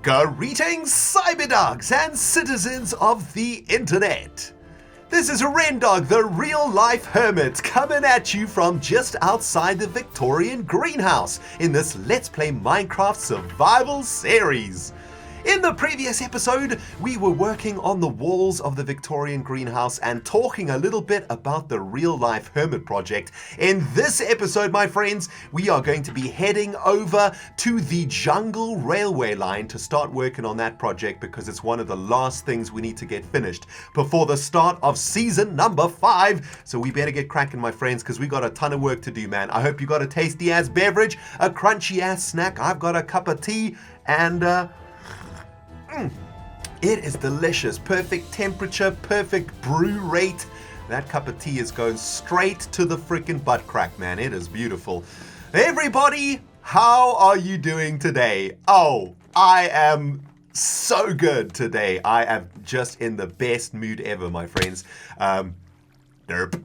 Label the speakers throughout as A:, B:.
A: Greetings, CYBERDOGs and citizens of the internet. This is RENDOG, the Real Life Hermit, coming at you from just outside the Victorian greenhouse in this Let's Play Minecraft survival series. In the previous episode, we were working on the walls of the Victorian greenhouse and talking a little bit about the Real Life Hermit project. In this episode, my friends, we are going to be heading over to the jungle railway line to start working on that project because it's one of the last things we need to get finished before the start of season number 5. So we better get cracking, my friends, because we got a ton of work to do, man. I hope you got a tasty ass beverage, a crunchy ass snack. I've got a cup of tea and it is delicious. Perfect temperature, perfect brew rate. That cup of tea is going straight to the freaking butt crack, man. It is beautiful. Everybody, how are you doing today? Oh, I am so good today. I am just in the best mood ever, my friends. Derp.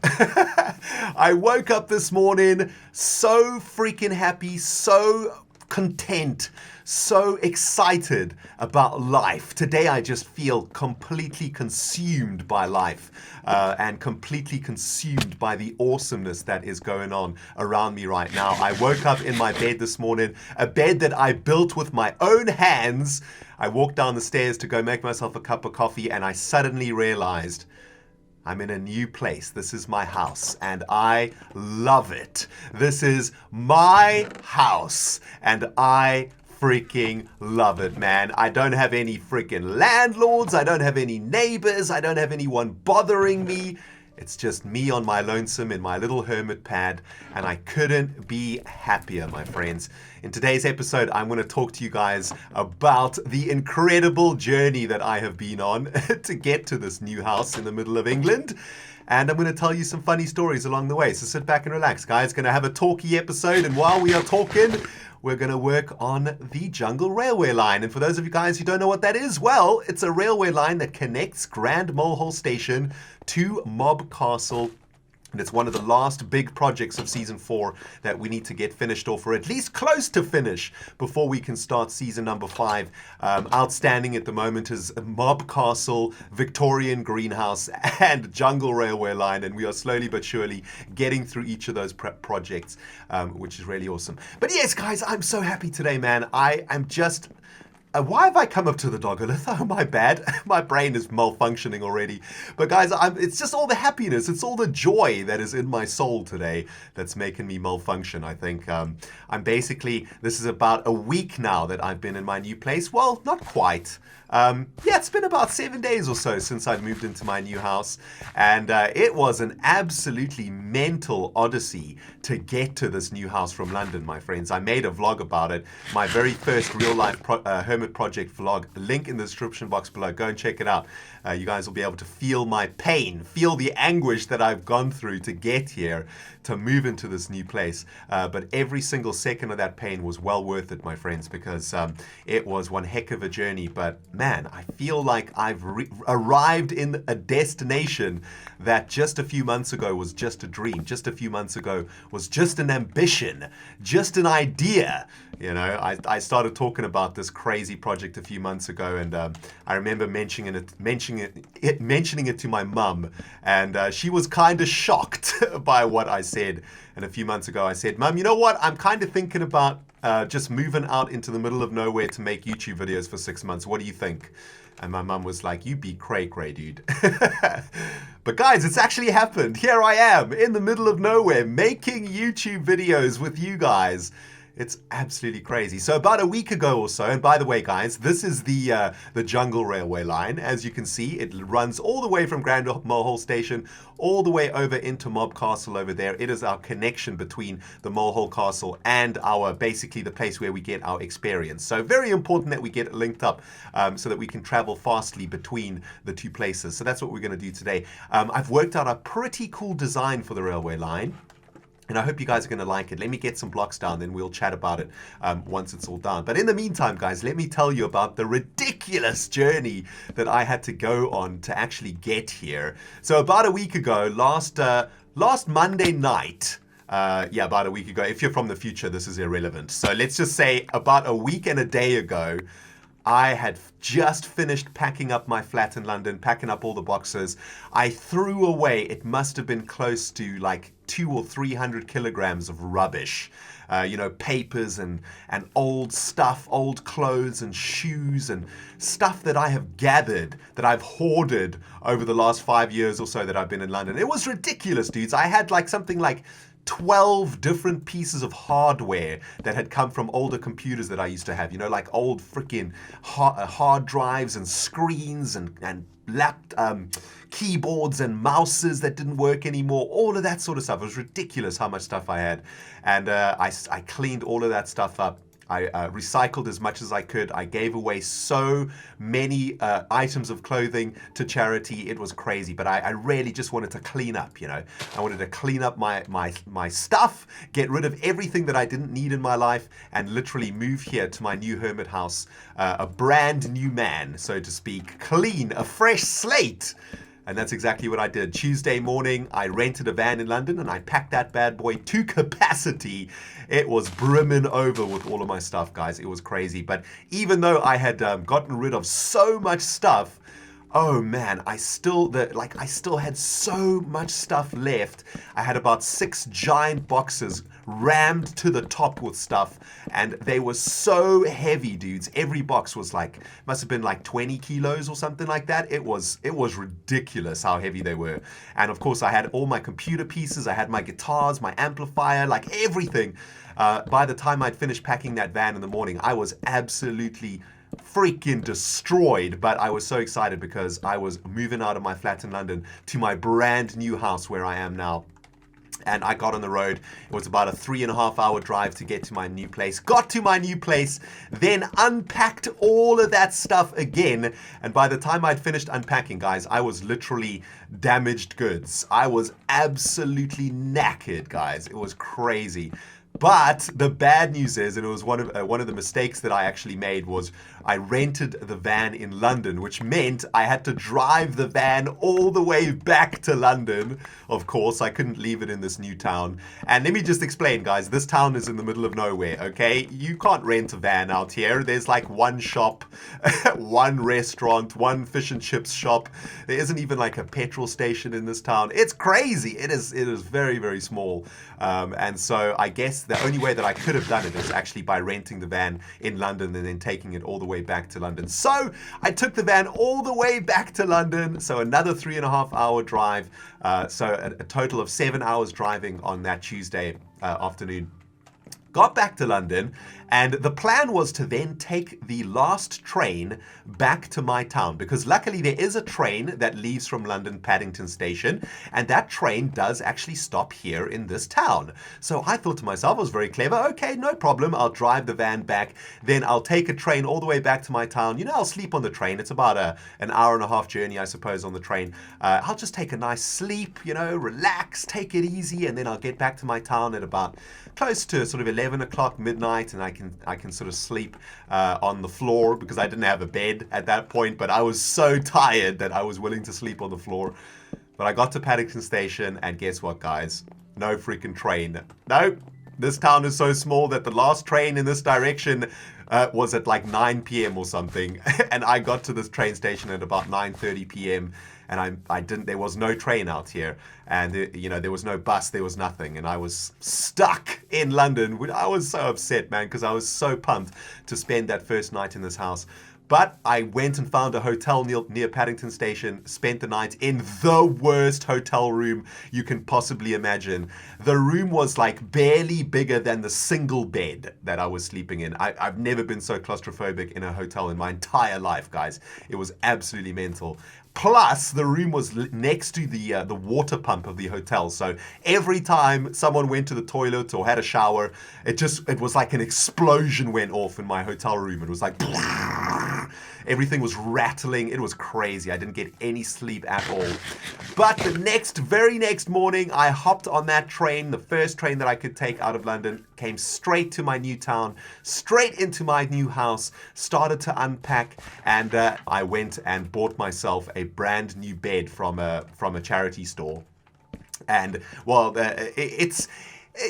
A: I woke up this morning so freaking happy, so content, so excited about life. Today I just feel completely consumed by life and completely consumed by the awesomeness that is going on around me right now. I woke up in my bed this morning, a bed that I built with my own hands. I walked down the stairs to go make myself a cup of coffee and I suddenly realized I'm in a new place. This is my house and I love it. This is my house and I freaking love it, man. I don't have any freaking landlords. I don't have any neighbors. I don't have anyone bothering me. It's just me on my lonesome in my little hermit pad, and I couldn't be happier, my friends. In today's episode, I'm going to talk to you guys about the incredible journey that I have been on to get to this new house in the middle of England. And I'm going to tell you some funny stories along the way. So sit back and relax, guys. Going to have a talky episode, and while we are talking, we're going to work on the jungle railway line. And for those of you guys who don't know what that is, well, it's a railway line that connects Grand Molehill Station to Mob Castle. And it's one of the last big projects of Season 4 that we need to get finished off, or at least close to finish, before we can start Season number 5. Outstanding at the moment is Mob Castle, Victorian Greenhouse, and Jungle Railway Line. And we are slowly but surely getting through each of those projects, which is really awesome. But yes, guys, I'm so happy today, man. I am just... why have I come up to the dogolith? Oh, my bad. My brain is malfunctioning already. But guys, it's just all the happiness. It's all the joy that is in my soul today that's making me malfunction, I think. This is about a week now that I've been in my new place. Well, not quite. Yeah, it's been about 7 days or so since I've moved into my new house. And it was an absolutely mental odyssey to get to this new house from London, my friends. I made a vlog about it. My very first real life Hermit project vlog. Link in the description box below. Go and check it out. You guys will be able to feel my pain, feel the anguish that I've gone through to get here, to move into this new place. But every single second of that pain was well worth it, my friends, because it was one heck of a journey. But man, I feel like I've arrived in a destination that just a few months ago was just a dream. Just a few months ago was just an ambition, just an idea. You know, I started talking about this crazy project a few months ago, and I remember mentioning it to my mum, and she was kind of shocked by what I said. And a few months ago, I said, "Mum, you know what? I'm kind of thinking about just moving out into the middle of nowhere to make YouTube videos for 6 months. What do you think?" And my mum was like, "You be cray, dude." But guys, it's actually happened. Here I am in the middle of nowhere making YouTube videos with you guys. It's absolutely crazy. So about a week ago or so, and by the way, guys, this is the Jungle Railway Line. As you can see, it runs all the way from Grand Molehill Station, all the way over into Mob Castle over there. It is our connection between the Molehill Castle and basically the place where we get our experience. So very important that we get it linked up so that we can travel fastly between the two places. So that's what we're going to do today. I've worked out a pretty cool design for the railway line. And I hope you guys are going to like it. Let me get some blocks down, then we'll chat about it once it's all done. But in the meantime, guys, let me tell you about the ridiculous journey that I had to go on to actually get here. So about a week ago, last Monday night, Yeah, about a week ago. If you're from the future, this is irrelevant. So let's just say about a week and a day ago, I had just finished packing up my flat in London, packing up all the boxes. I threw away, it must have been close to like 200 or 300 kilograms of rubbish. Papers and old stuff, old clothes and shoes and stuff that I have gathered, that I've hoarded over the last 5 years or so that I've been in London. It was ridiculous, dudes. I had like something like 12 different pieces of hardware that had come from older computers that I used to have, like old freaking hard drives and screens and keyboards and mouses that didn't work anymore, all of that sort of stuff. It was ridiculous how much stuff I had. And I cleaned all of that stuff up. I recycled as much as I could. I gave away so many items of clothing to charity. It was crazy, but I really just wanted to clean up, I wanted to clean up my stuff, get rid of everything that I didn't need in my life, and literally move here to my new hermit house, a brand new man, so to speak, clean, a fresh slate. And that's exactly what I did. Tuesday morning, I rented a van in London and I packed that bad boy to capacity. It was brimming over with all of my stuff, guys. It was crazy. But even though I had gotten rid of so much stuff, oh man, I still had so much stuff left. I had about 6 giant boxes rammed to the top with stuff, and they were so heavy, dudes. Every box was must have been like 20 kilos or something like that. It was ridiculous how heavy they were. And of course, I had all my computer pieces, I had my guitars, my amplifier, like everything. By the time I'd finished packing that van in the morning, I was absolutely freaking destroyed, but I was so excited because I was moving out of my flat in London to my brand new house where I am now. And I got on the road. It was about a 3.5-hour drive to get to my new place. Got to my new place, then unpacked all of that stuff again. And by the time I'd finished unpacking, guys, I was literally damaged goods. I was absolutely knackered, guys. It was crazy. But the bad news is, and it was one of the mistakes that I actually made, was I rented the van in London, which meant I had to drive the van all the way back to London. Of course, I couldn't leave it in this new town. And let me just explain, guys, this town is in the middle of nowhere, okay? You can't rent a van out here. There's like one shop, one restaurant, one fish and chips shop. There isn't even like a petrol station in this town. It's crazy. It is very, very small. And so I guess the only way that I could have done it is actually by renting the van in London and then taking it all the way back to London. So I took the van all the way back to London. So another 3.5-hour drive. So a total of 7 hours driving on that Tuesday afternoon. Got back to London, and the plan was to then take the last train back to my town, because luckily there is a train that leaves from London Paddington Station, and that train does actually stop here in this town. So I thought to myself, I was very clever, okay, no problem, I'll drive the van back, then I'll take a train all the way back to my town. I'll sleep on the train. It's about an hour-and-a-half journey, I suppose, on the train. I'll just take a nice sleep, relax, take it easy, and then I'll get back to my town at about close to sort of 11 o'clock, midnight, and I can sort of sleep on the floor, because I didn't have a bed at that point, but I was so tired that I was willing to sleep on the floor. But I got to Paddington Station, and guess what, guys? No freaking train. Nope. This town is so small that the last train in this direction was at like 9 p.m. or something, and I got to this train station at about 9:30 p.m. and there was no train out here, and there was no bus, there was nothing, and I was stuck in London. I was so upset, man, because I was so pumped to spend that first night in this house. But I went and found a hotel near Paddington Station, spent the night in the worst hotel room you can possibly imagine. The room was like barely bigger than the single bed that I was sleeping in. I've never been so claustrophobic in a hotel in my entire life, guys. It was absolutely mental. Plus, the room was next to the water pump of the hotel. So every time someone went to the toilet or had a shower, it was like an explosion went off in my hotel room. It was like, everything was rattling. It was crazy. I didn't get any sleep at all. But the very next morning, I hopped on that train, the first train that I could take out of London, came straight to my new town, straight into my new house, started to unpack, and I went and bought myself a brand new bed from a charity store. And well,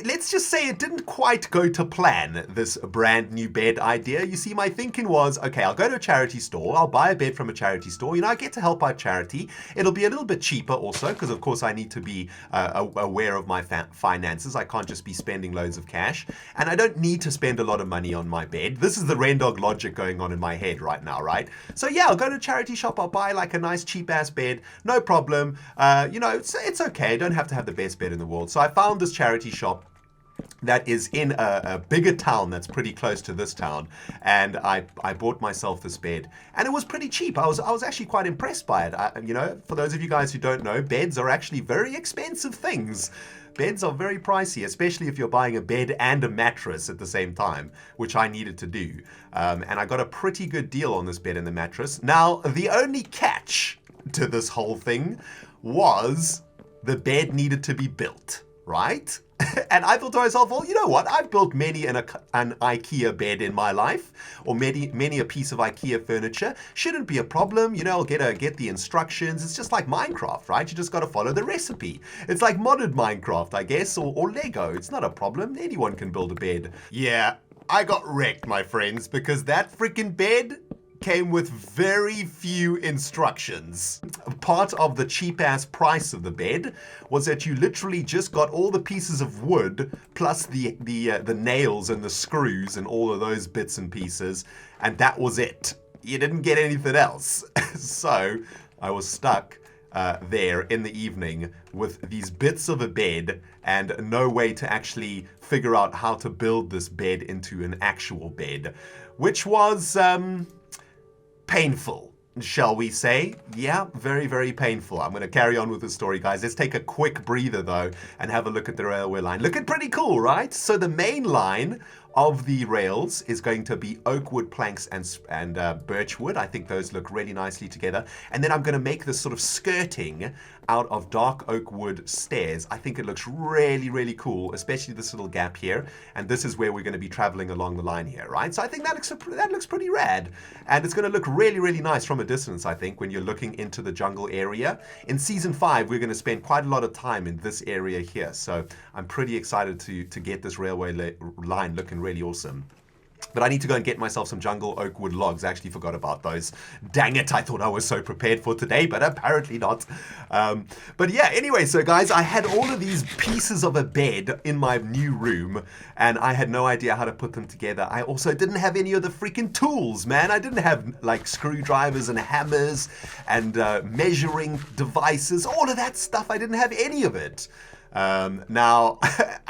A: let's just say it didn't quite go to plan, this brand new bed idea. You see, my thinking was, okay, I'll go to a charity store, I'll buy a bed from a charity store, I get to help out charity. It'll be a little bit cheaper also, because of course I need to be aware of my finances. I can't just be spending loads of cash, and I don't need to spend a lot of money on my bed. This is the Rendog logic going on in my head right now, right? So yeah, I'll go to a charity shop, I'll buy like a nice cheap ass bed, no problem. It's okay, I don't have to have the best bed in the world. So I found this charity shop that is in a bigger town that's pretty close to this town, and I bought myself this bed, and it was pretty cheap. I was actually quite impressed by it. For those of you guys who don't know, beds are actually very expensive things. Beds are very pricey, especially if you're buying a bed and a mattress at the same time, which I needed to do. And I got a pretty good deal on this bed and the mattress. Now, the only catch to this whole thing was the bed needed to be built, right? And I thought to myself, well, you know what? I've built many an IKEA bed in my life, or many a piece of IKEA furniture. Shouldn't be a problem. I'll get the instructions. It's just like Minecraft, right? You just got to follow the recipe. It's like modded Minecraft, I guess, or Lego. It's not a problem. Anyone can build a bed. Yeah, I got wrecked, my friends, because that freaking bed came with very few instructions. Part of the cheap-ass price of the bed was that you literally just got all the pieces of wood plus the nails and the screws and all of those bits and pieces, and that was it. You didn't get anything else. So I was stuck there in the evening with these bits of a bed and no way to actually figure out how to build this bed into an actual bed, which was painful, shall we say? Yeah, very, very painful. I'm going to carry on with the story, guys. Let's take a quick breather, though, and have a look at the railway line. Looking pretty cool, right? So the main line of the rails is going to be oak wood planks and birch wood. I think those look really nicely together. And then I'm going to make this sort of skirting out of dark oak wood stairs. I think it looks really, really cool, especially this little gap here. And this is where we're going to be traveling along the line here, right? So I think that looks pretty rad. And it's going to look really, really nice from a distance, I think, when you're looking into the jungle area. In Season 5, we're going to spend quite a lot of time in this area here. So I'm pretty excited to get this railway line looking really awesome. But I need to go and get myself some jungle oak wood logs. I actually forgot about those. Dang it, I thought I was so prepared for today, but apparently not. But yeah, anyway, so guys, I had all of these pieces of a bed in my new room, and I had no idea how to put them together. I also didn't have any of the freaking tools, man. I didn't have like screwdrivers and hammers and measuring devices, all of that stuff. I didn't have any of it. Now,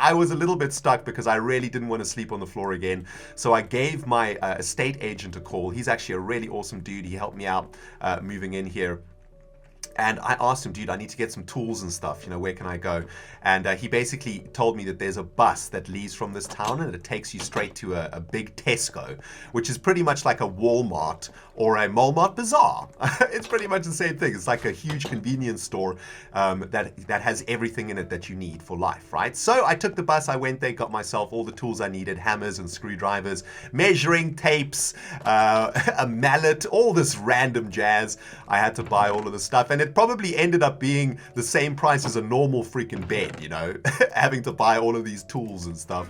A: I was a little bit stuck because I really didn't want to sleep on the floor again. So I gave my estate agent a call. He's actually a really awesome dude. He helped me out moving in here. And I asked him, dude, I need to get some tools and stuff, where can I go? And he basically told me that there's a bus that leaves from this town and it takes you straight to a big Tesco, which is pretty much like a Walmart or a Walmart Bazaar. It's pretty much the same thing. It's like a huge convenience store that has everything in it that you need for life, right? So I took the bus, I went there, got myself all the tools I needed, hammers and screwdrivers, measuring tapes, a mallet, all this random jazz. I had to buy all of the stuff, and it probably ended up being the same price as a normal freaking bed, having to buy all of these tools and stuff.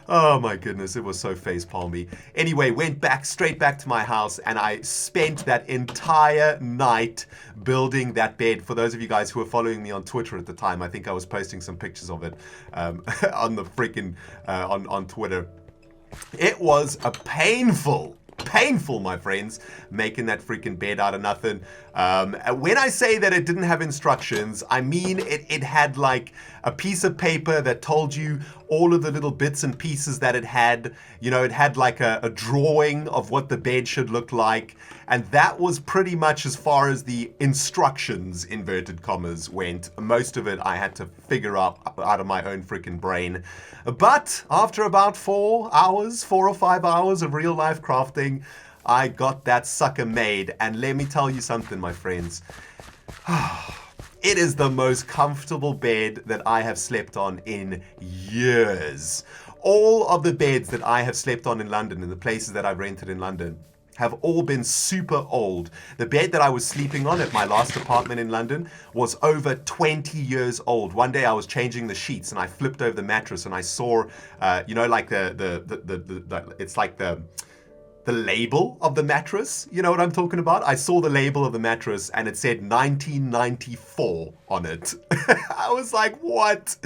A: Oh my goodness, it was so facepalmy. Anyway, went straight back to my house, and I spent that entire night building that bed. For those of you guys who were following me on Twitter at the time, I think I was posting some pictures of it on the freaking on Twitter. It was a painful, my friends, making that freaking bed out of nothing. When I say that it didn't have instructions, I mean it had like a piece of paper that told you all of the little bits and pieces that it had. It had like a drawing of what the bed should look like. And that was pretty much as far as the instructions, inverted commas, went. Most of it I had to figure out of my own freaking brain. But after about 4 or 5 hours of real life crafting, I got that sucker made. And let me tell you something, my friends. It is the most comfortable bed that I have slept on in years. All of the beds that I have slept on in London, in the places that I've rented in London, have all been super old. The bed that I was sleeping on at my last apartment in London was over 20 years old. One day I was changing the sheets and I flipped over the mattress and I saw, you know, like it's like the label of the mattress. You know what I'm talking about? I saw the label of the mattress and it said 1994 on it. I was like, what?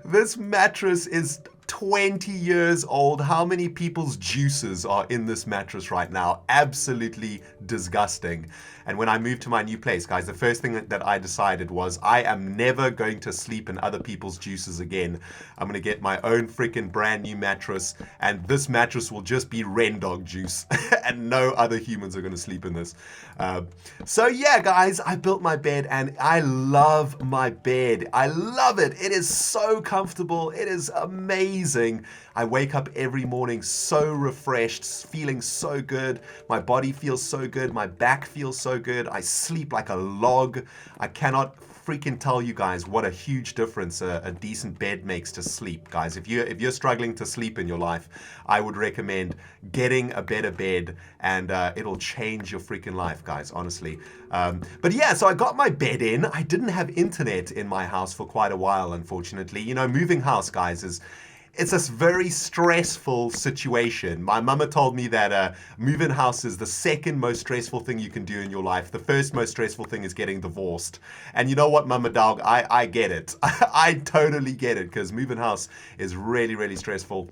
A: This mattress is 20 years old. How many people's juices are in this mattress right now? Absolutely disgusting. And when I moved to my new place, guys, the first thing that I decided was I am never going to sleep in other people's juices again. I'm going to get my own freaking brand new mattress, and this mattress will just be RENDOG juice and no other humans are going to sleep in this. So yeah, guys, I built my bed and I love my bed. I love it. It is so comfortable. It is amazing. I wake up every morning so refreshed, feeling so good. My body feels so good. My back feels so good. I sleep like a log. I cannot freaking tell you guys what a huge difference a decent bed makes to sleep, guys. If you're struggling to sleep in your life, I would recommend getting a better bed, and it'll change your freaking life, guys, honestly. But yeah, so I got my bed in. I didn't have internet in my house for quite a while, unfortunately. You know, moving house, guys, it's a very stressful situation. My mama told me that moving house is the second most stressful thing you can do in your life. The first most stressful thing is getting divorced. And you know what, Mama Dog, I get it. I totally get it, because moving house is really, really stressful.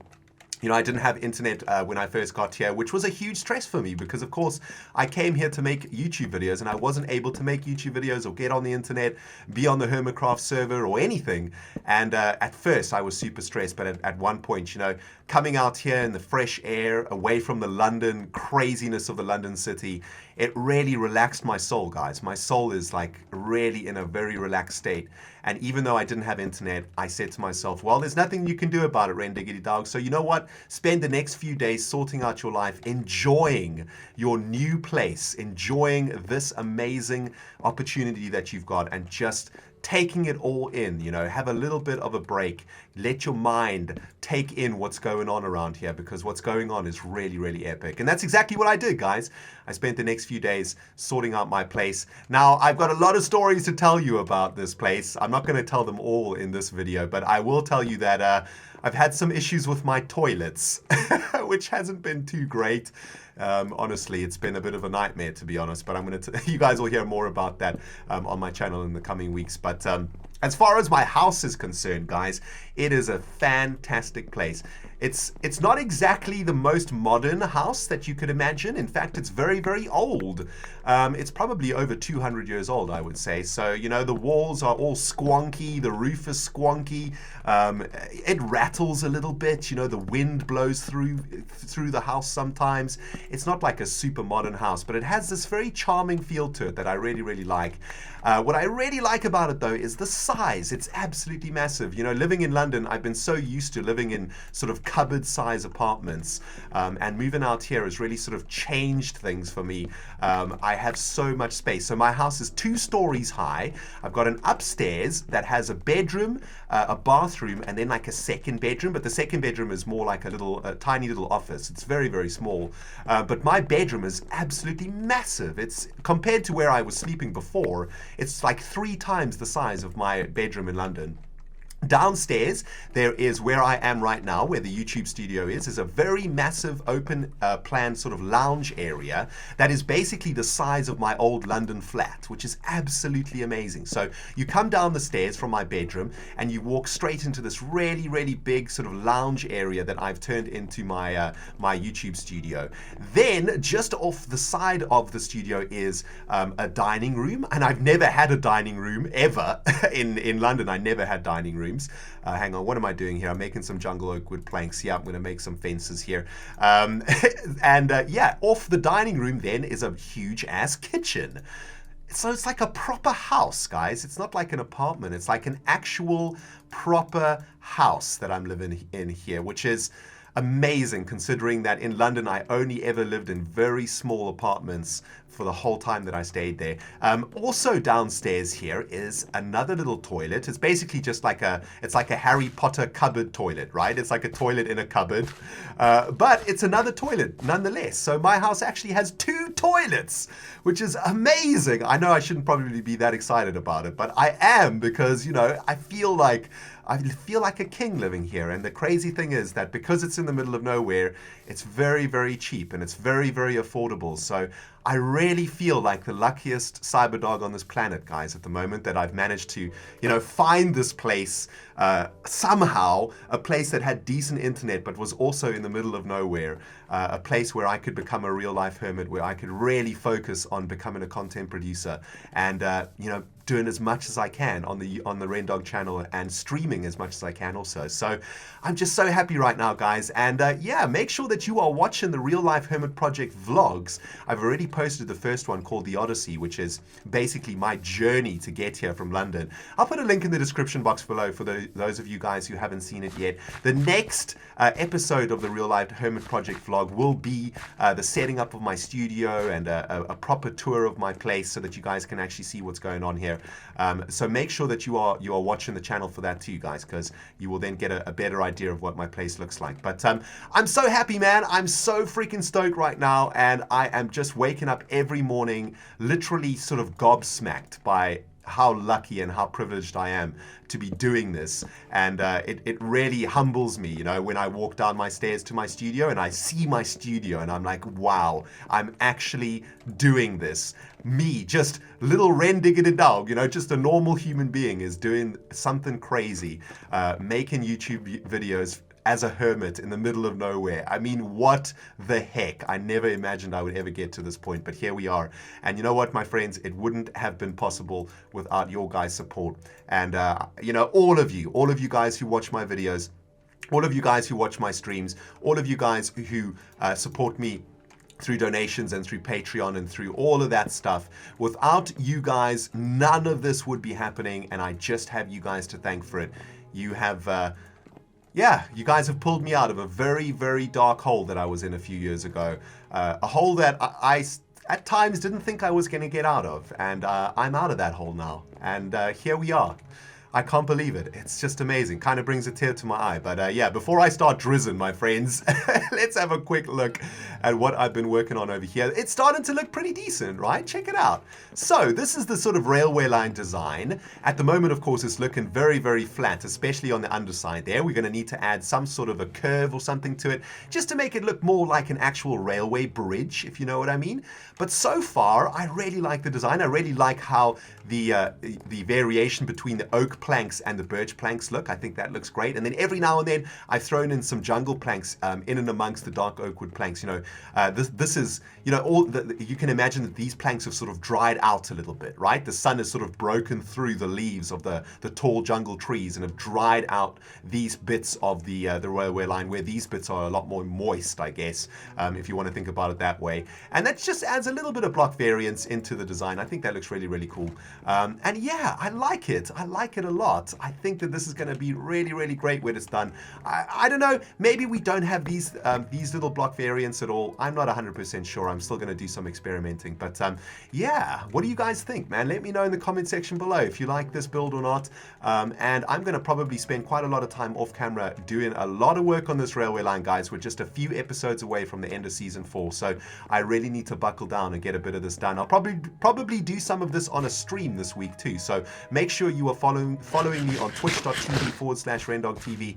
A: You know, I didn't have internet when I first got here, which was a huge stress for me because, of course, I came here to make YouTube videos and I wasn't able to make YouTube videos or get on the internet, be on the Hermitcraft server or anything. And at first, I was super stressed. But at one point, you know, coming out here in the fresh air, away from the London craziness of the London city, it really relaxed my soul, guys. My soul is like really in a very relaxed state. And even though I didn't have internet, I said to myself, well, there's nothing you can do about it, RENDOG'S. So you know what? Spend the next few days sorting out your life, enjoying your new place, enjoying this amazing opportunity that you've got, and just taking it all in. You know, have a little bit of a break. Let your mind take in what's going on around here, because what's going on is really, really epic. And that's exactly what I did, guys. I spent the next few days sorting out my place. Now, I've got a lot of stories to tell you about this place. I'm not going to tell them all in this video, but I will tell you that I've had some issues with my toilets, which hasn't been too great. Honestly, it's been a bit of a nightmare, to be honest, but you guys will hear more about that on my channel in the coming weeks. But as far as my house is concerned, guys, it is a fantastic place. It's not exactly the most modern house that you could imagine. In fact, it's very, very old. It's probably over 200 years old, I would say. So, you know, the walls are all squonky. The roof is squonky. It rattles a little bit. You know, the wind blows through the house sometimes. It's not like a super modern house, but it has this very charming feel to it that I really, really like. What I really like about it, though, is the size. It's absolutely massive. You know, living in London, I've been so used to living in sort of cupboard-size apartments, and moving out here has really sort of changed things for me. I have so much space. So my house is 2 stories high. I've got an upstairs that has a bedroom, a bathroom, and then like a second bedroom. But the second bedroom is more like a tiny little office. It's very, very small. But my bedroom is absolutely massive. It's compared to where I was sleeping before. It's like 3 times the size of my bedroom in London. Downstairs, there is where I am right now, where the YouTube studio is a very massive open plan sort of lounge area that is basically the size of my old London flat, which is absolutely amazing. So you come down the stairs from my bedroom and you walk straight into this really, really big sort of lounge area that I've turned into my my YouTube studio. Then just off the side of the studio is a dining room, and I've never had a dining room ever in London. I never had dining rooms. Hang on, what am I doing here? I'm making some jungle oak wood planks. Yeah, I'm going to make some fences here. Yeah, off the dining room then is a huge ass kitchen. So it's like a proper house, guys. It's not like an apartment. It's like an actual proper house that I'm living in here, which is amazing considering that in London I only ever lived in very small apartments for the whole time that I stayed there. Also downstairs here is another little toilet. It's basically just like it's like a Harry Potter cupboard toilet, right? It's like a toilet in a cupboard, but it's another toilet nonetheless. So my house actually has 2 toilets, which is amazing. I know I shouldn't probably be that excited about it, but I am, because, you know, I feel like a king living here. And the crazy thing is that because it's in the middle of nowhere, it's very, very cheap and it's very, very affordable. So I really feel like the luckiest CYBERDOG on this planet, guys, at the moment, that I've managed to, you know, find this place somehow, a place that had decent internet but was also in the middle of nowhere, a place where I could become a real life hermit, where I could really focus on becoming a content producer and, you know, doing as much as I can on the RENDOG channel and streaming as much as I can also. So I'm just so happy right now, guys. And yeah, make sure that you are watching the Real Life Hermit Project vlogs. I've already posted the first one called The Odyssey, which is basically my journey to get here from London. I'll put a link in the description box below for those of you guys who haven't seen it yet. The next episode of the Real Life Hermit Project vlog will be the setting up of my studio and a proper tour of my place so that you guys can actually see what's going on here. So make sure that you are watching the channel for that too, guys, because you will then get a better idea of what my place looks like. But I'm so happy, man. I'm so freaking stoked right now, and I am just waking up every morning literally sort of gobsmacked by how lucky and how privileged I am to be doing this. And it really humbles me, you know, when I walk down my stairs to my studio and I see my studio and I'm like, wow, I'm actually doing this. Me, just little RENDOG'S, you know, just a normal human being is doing something crazy, making YouTube videos as a hermit in the middle of nowhere. I mean, what the heck? I never imagined I would ever get to this point, but here we are. And you know what, my friends? It wouldn't have been possible without your guys' support. And, you know, all of you guys who watch my videos, all of you guys who watch my streams, all of you guys who support me through donations and through Patreon and through all of that stuff. Without you guys, none of this would be happening, and I just have you guys to thank for it. You have... yeah, you guys have pulled me out of a very, very dark hole that I was in a few years ago. A hole that I at times didn't think I was going to get out of. And I'm out of that hole now. And here we are. I can't believe it. It's just amazing. Kind of brings a tear to my eye. But yeah, before I start drizzing, my friends, let's have a quick look at what I've been working on over here. It's starting to look pretty decent, right? Check it out. So this is the sort of railway line design. At the moment, of course, it's looking very, very flat, especially on the underside there. We're going to need to add some sort of a curve or something to it just to make it look more like an actual railway bridge, if you know what I mean. But so far, I really like the design. I really like how the variation between the oak planks and the birch planks look. I think that looks great. And then every now and then I've thrown in some jungle planks in and amongst the dark oak wood planks. You know, this is, you know, you can imagine that these planks have sort of dried out a little bit, right? The sun has sort of broken through the leaves of the tall jungle trees and have dried out these bits of the railway line, where these bits are a lot more moist, I guess, if you want to think about it that way. And that just adds a little bit of block variance into the design. I think that looks really, really cool. And yeah, I like it. I like it a lot. I think that this is going to be really, really great when it's done. I don't know, maybe we don't have these little block variants at all. I'm not 100% sure. I'm still going to do some experimenting. But yeah, what do you guys think, man? Let me know in the comment section below if you like this build or not. And I'm going to probably spend quite a lot of time off camera doing a lot of work on this railway line, guys. We're just a few episodes away from the end of season 4. So I really need to buckle down and get a bit of this done. I'll probably do some of this on a stream this week too. So make sure you are following me on twitch.tv/RENDOGTV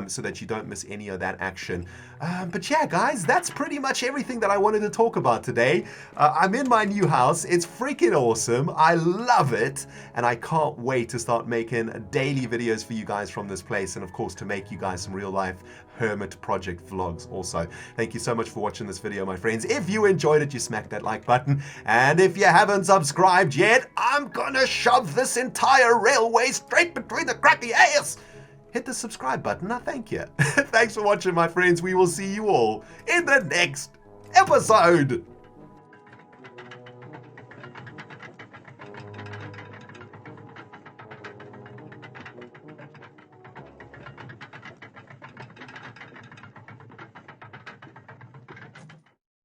A: so that you don't miss any of that action. But yeah, guys, that's pretty much everything that I wanted to talk about today. I'm in my new house. It's freaking awesome. I love it. And I can't wait to start making daily videos for you guys from this place. And of course, to make you guys some real life Hermit Project vlogs also. Thank you so much for watching this video, my friends. If you enjoyed it, you smack that like button. And if you haven't subscribed yet, I'm gonna shove this entire railway straight between the cracky ass. Hit the subscribe button. I thank you. Thanks for watching, my friends. We will see you all in the next episode.